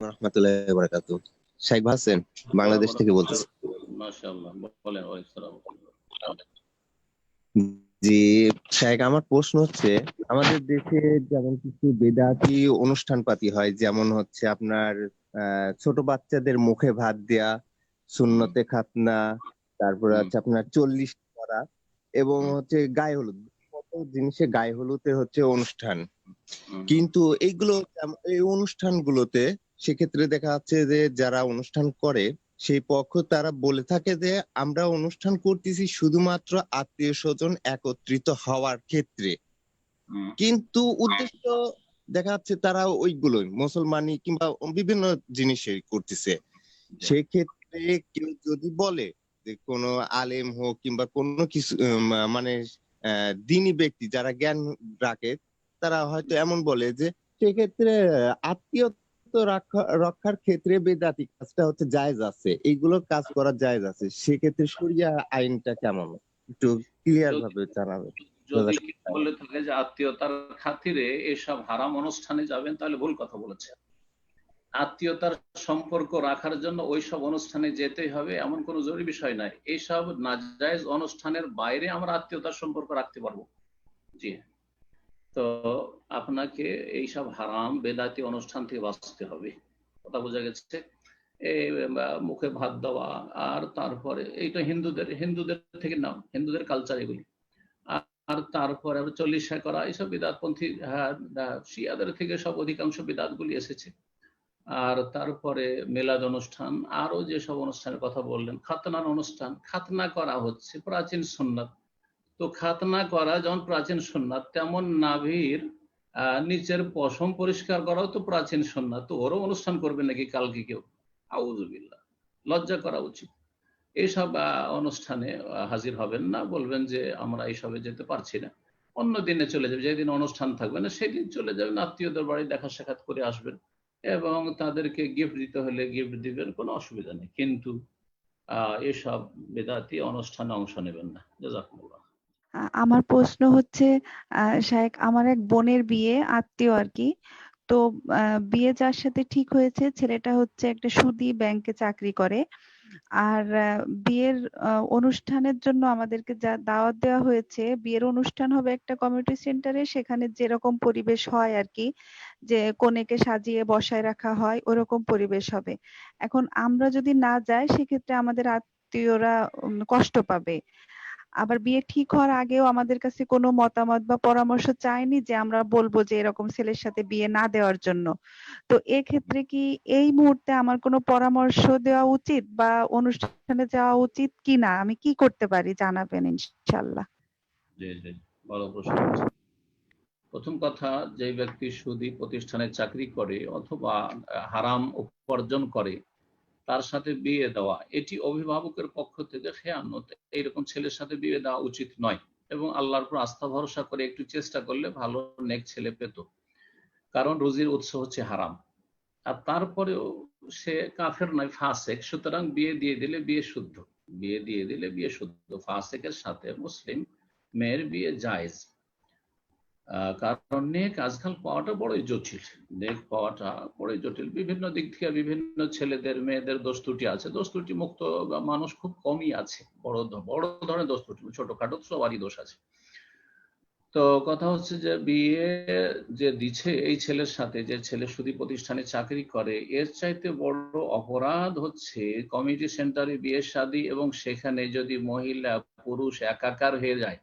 রহমতুল্লাহি ওয়া বারাকাতুহু। শাইখ ভাই আছেন? বাংলাদেশ থেকে বলতেছি। মাশাআল্লাহ, বলেন। ওয়া আসসালামু আলাইকুম। জি শাইখ, আমার প্রশ্ন হচ্ছে, আমাদের দেশে যেমন কিছু বেদাতি অনুষ্ঠানপাতি হয়, যেমন হচ্ছে আপনার ছোট বাচ্চাদের মুখে ভাত দেয়া, সুন্নতে খাতনা, তারপরে হচ্ছে আপনার 40 করা, এবং হচ্ছে গায়ে হলুদ, কত জিনিসে গায়ে হলুদে হচ্ছে অনুষ্ঠান। কিন্তু এইগুলো এই অনুষ্ঠানগুলোতে সেক্ষেত্রে দেখা যাচ্ছে যে যারা অনুষ্ঠান করে সেই পক্ষ তারা বলে থাকে যে আমরা অনুষ্ঠান করতেছি শুধুমাত্র আত্মীয় স্বজন একত্রিত হওয়ার ক্ষেত্রে, কিন্তু উদ্দেশ্য দেখা যাচ্ছে তারা ওইগুলোই মুসলমানি কিংবা বিভিন্ন জিনিসই করতেছে। সেক্ষেত্রে কেউ যদি বলে যে কোনো আলেম হোক কিংবা কোনো কিছু মানে দিনী ব্যক্তি যারা জ্ঞান রাখে, তারা হয়তো এমন বলে যে সেক্ষেত্রে আত্মীয়ত্ব রক্ষার ক্ষেত্রে বেদাতি কাজটা হচ্ছে জায়েজ আছে, এইগুলো কাজ করা জায়েজ আছে। সেক্ষেত্রে শরিয়া আইনটা কেমন, একটু ক্লিয়ার ভাবে জানাবেন। যদি বলে থাকে যে আত্মীয়তার খাতিরে এসব হারাম অনুষ্ঠানে যাবেন, তাহলে ভুল কথা বলেছে। আত্মীয়তার সম্পর্ক রাখার জন্য ওইসব অনুষ্ঠানে যেতেই হবে এমন কোনো জরুরি বিষয় নাই। এইসব নাজায়েজ অনুষ্ঠানের বাইরে আমরা আত্মীয়তার সম্পর্ক রাখতে পারবো। জি, তো আপনাকে এইসব হারাম বেদাতি অনুষ্ঠান থেকে বাঁচতে হবে। কথা বোঝা গেছে? এই মুখে ভাত দেওয়া, আর তারপরে এইটা হিন্দুদের থেকে নাও, হিন্দুদের কালচার এগুলি। আর তারপরে 40 করা, এইসব বিদাতপন্থী শিয়াদের থেকে সব অধিকাংশ বিদাতগুলি এসেছে। আর তারপরে মেলাদ অনুষ্ঠান, আরো যেসব অনুষ্ঠানের কথা বললেন, খাতনার অনুষ্ঠান, খাতনা করা হচ্ছে প্রাচীন সুন্নাত। তো খাতনা করা যেমন প্রাচীন সুন্নাত, তেমন নাভির নিচের পশম পরিষ্কার করাও তো প্রাচীন সুন্নাত। তো ওরও অনুষ্ঠান করবে নাকি কালকে কেউ? আউযুবিল্লাহ, লজ্জা করা উচিত। এইসব অনুষ্ঠানে হাজির হবেন না, বলবেন যে আমরা এইসবে যেতে পারছি না, অন্য দিনে চলে যাবে, যেদিন অনুষ্ঠান থাকবে না সেদিন চলে যাবেন, আত্মীয়দের বাড়ি দেখা সাক্ষাৎ করে আসবেন এবং তাদেরকে গিফট দিতে হলে গিফট দিবেন, কোনো অসুবিধা নেই। কিন্তু এসব বেদাতি অনুষ্ঠানে অংশ নেবেন না। জাযাকুমুল্লাহ। আমার প্রশ্ন হচ্ছে, শায়েখ, আমার এক বোনের বিয়ে, আত্মীয় আর কি। তো বিয়ে যার সাথে ঠিক হয়েছে, ছেলেটা হচ্ছে একটা সুদী ব্যাংকে চাকরি করে। আর বিয়ের অনুষ্ঠানের জন্য আমাদেরকে যা দাওয়াত দেওয়া হয়েছে, বিয়ের অনুষ্ঠান হবে একটা কমিউনিটি সেন্টারে, সেখানে যেরকম পরিবেশ হয় আর কি, যে কনেকে সাজিয়ে বসায় রাখা হয়, ওরকম পরিবেশ হবে। এখন আমরা যদি না যাই সেক্ষেত্রে আমাদের আত্মীয়রা কষ্ট পাবে। আবার বিয়ে ঠিক হওয়ার আগেও আমাদের কাছে কোনো মতামত বা পরামর্শ চায়নি যে আমরা বলবো যে এরকম ছেলের সাথে বিয়ে না দেওয়ার জন্য। তো এক্ষেত্রে কি এই মুহূর্তে আমার কোনো পরামর্শ দেওয়া উচিত বা অনুষ্ঠানে যাওয়া উচিত কিনা, আমি কি করতে পারি জানাবেন ইনশাআল্লাহ। জি জি, ভালো প্রশ্ন। প্রথম কথা, যে ব্যক্তি সুদী প্রতিষ্ঠানে চাকরি করে অথবা হারাম উপার্জন করে, তার সাথে বিয়ে দেওয়া এটি অভিভাবকের পক্ষ থেকে খেয়ানত। এইরকম ছেলের সাথে বিয়ে দেওয়া উচিত নয়, এবং আল্লাহর উপর আস্থা ভরসা করে একটু চেষ্টা করলে ভালো নেক ছেলে পেত। কারণ রুজির উৎস হচ্ছে হারাম। আর তারপরেও সে কাফের নয়, ফাসেক, সুতরাং বিয়ে দিয়ে দিলে বিয়ে শুদ্ধ। ফাসেকের সাথে মুসলিম মেয়ের বিয়ে জায়েজ। কারণ নেক আজকাল পাওয়াটা বড়ই জটিল। বিভিন্ন দিক থেকে বিভিন্ন ছেলেদের মেয়েদের দোষ ত্রুটি আছে, দোষ ত্রুটি মুক্ত মানুষ খুব কমই আছে। বড় ধরনের দোষ ত্রুটি, ছোটখাটো সবারই দোষ আছে। তো কথা হচ্ছে যে বিয়ে যে দিচ্ছে এই ছেলের সাথে, যে ছেলে সুদী প্রতিষ্ঠানে চাকরি করে, এর চাইতে বড় অপরাধ হচ্ছে কমিউনিটি সেন্টারে বিয়ে শাদী, এবং সেখানে যদি মহিলা পুরুষ একাকার হয়ে যায়,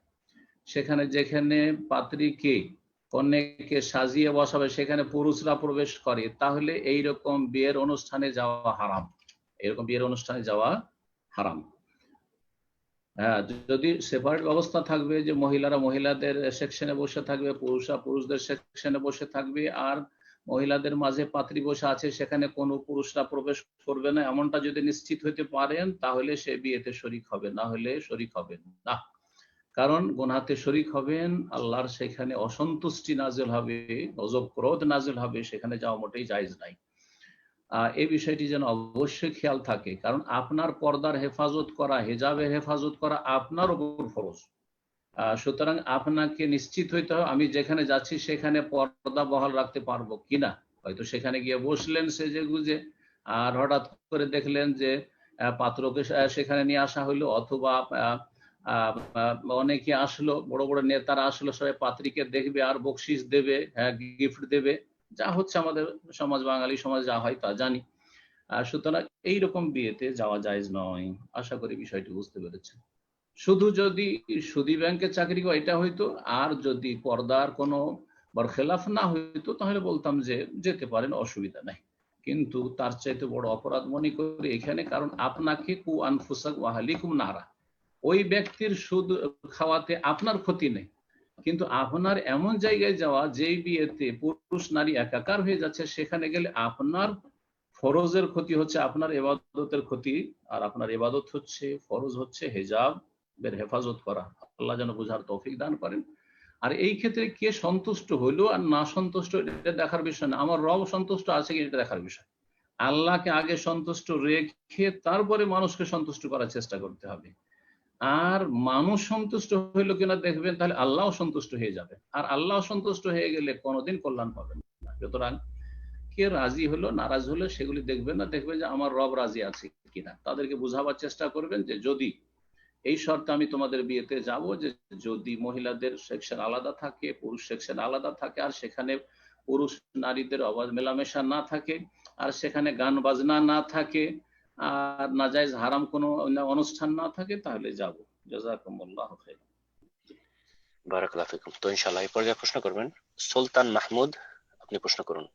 সেখানে যেখানে পাত্রীকে কন্যাকে সাজিয়ে বসাবে সেখানে পুরুষরা প্রবেশ করে, তাহলে এইরকম বিয়ের অনুষ্ঠানে যাওয়া হারাম। হ্যাঁ, যদি সেপারেট ব্যবস্থা থাকবে যে মহিলারা মহিলাদের সেকশনে বসে থাকবে, পুরুষরা পুরুষদের সেকশনে বসে থাকবে, আর মহিলাদের মাঝে পাত্রী বসে আছে, সেখানে কোনো পুরুষরা প্রবেশ করবে না, এমনটা যদি নিশ্চিত হইতে পারেন, তাহলে সে বিয়েতে শরিক হবে, না হলে শরিক হবেন না। কারণ গুনাহতে শরিক হবেন, আল্লাহর সেখানে অসন্তুষ্টি নাজিল হবে, গজব ক্রোধ নাজিল হবে, সেখানে যাওয়া মোটেই জায়েজ নাই। এই বিষয়টি যেন অবশ্যই খেয়াল থাকে, কারণ আপনার পর্দার হেফাজত করা, হেজাবের হেফাজত করা আপনার উপর ফরজ। সুতরাং আপনাকে নিশ্চিত হইতে হবে আমি যেখানে যাচ্ছি সেখানে পর্দা বহাল রাখতে পারবো কিনা। হয়তো সেখানে গিয়ে বসলেন সেজে গুজে, আর হঠাৎ করে দেখলেন যে পাত্রকে সেখানে নিয়ে আসা হলো, অথবা অনেকে আসলো, বড় বড় নেতারা আসলো, সবাই পাত্রীকে দেখবে আর বকশিস দেবে, গিফট দেবে, যা হচ্ছে আমাদের সমাজ, বাঙালি সমাজ যা হয় তা জানি। সুতরাং এইরকম বিয়েতে যাওয়া জায়েজ নয়। আশা করি বিষয়টি বুঝতে পেরেছেন। শুধু যদি সুদী ব্যাংকে চাকরি করে এটা হইতো, আর যদি পর্দার কোনো বরখেলাফ না হইতো তাহলে বলতাম যে যেতে পারেন, অসুবিধা নাই। কিন্তু তার চাইতে বড় অপরাধ মনে করি এখানে, কারণ আপনাকে কু আনফুসাক ওয়া আহলিকুম নারা, ওই ব্যক্তির সুদ খাওয়াতে আপনার ক্ষতি নেই, কিন্তু আপনার এমন জায়গায় যাওয়া যেই বিয়েতে পুরুষ নারী একাকার হয়ে যাচ্ছে, সেখানে গেলে আপনার ফরজের ক্ষতি হচ্ছে, আপনার ইবাদতের ক্ষতি। আর আপনার ইবাদত হচ্ছে, ফরজ হচ্ছে হেজাবের হেফাজত করা। আল্লাহ যেন বুঝার তৌফিক দান করেন। আর এই ক্ষেত্রে কে সন্তুষ্ট হইলো আর না সন্তুষ্ট এটা দেখার বিষয় না, আমার রব সন্তুষ্ট আছে কি এটা দেখার বিষয়। আল্লাহকে আগে সন্তুষ্ট রেখে তারপরে মানুষকে সন্তুষ্ট করার চেষ্টা করতে হবে। আর মানুষ সন্তুষ্ট হইলো কিনা দেখবেন, তাহলে আল্লাহ সন্তুষ্ট হয়ে যাবে। আর আল্লাহ সন্তুষ্ট হয়ে গেলে কোনোদিন কল্যাণ পাবেন না। সুতরাং কে রাজি হলো নারাজ হলো সেগুলি দেখবেন না, দেখবেন যে আমার রব রাজি আছে কিনা। তাদেরকে বুঝাবার চেষ্টা করবেন যে যদি এই শর্তে আমি তোমাদের বিয়েতে যাব, যে যদি মহিলাদের সেকশন আলাদা থাকে, পুরুষ সেকশন আলাদা থাকে, আর সেখানে পুরুষ নারীদের অবাধ মেলামেশা না থাকে, আর সেখানে গান বাজনা না থাকে, আর নাজায়েজ হারাম কোনো অনুষ্ঠান না থাকে, তাহলে যাব। জাযাকুমুল্লাহু খাইর। বারাকাল্লাহু ফিকুম। তো ইনশাআল্লাহ এই পর্যায়ে প্রশ্ন করবেন সুলতান মাহমুদ, আপনি প্রশ্ন করুন।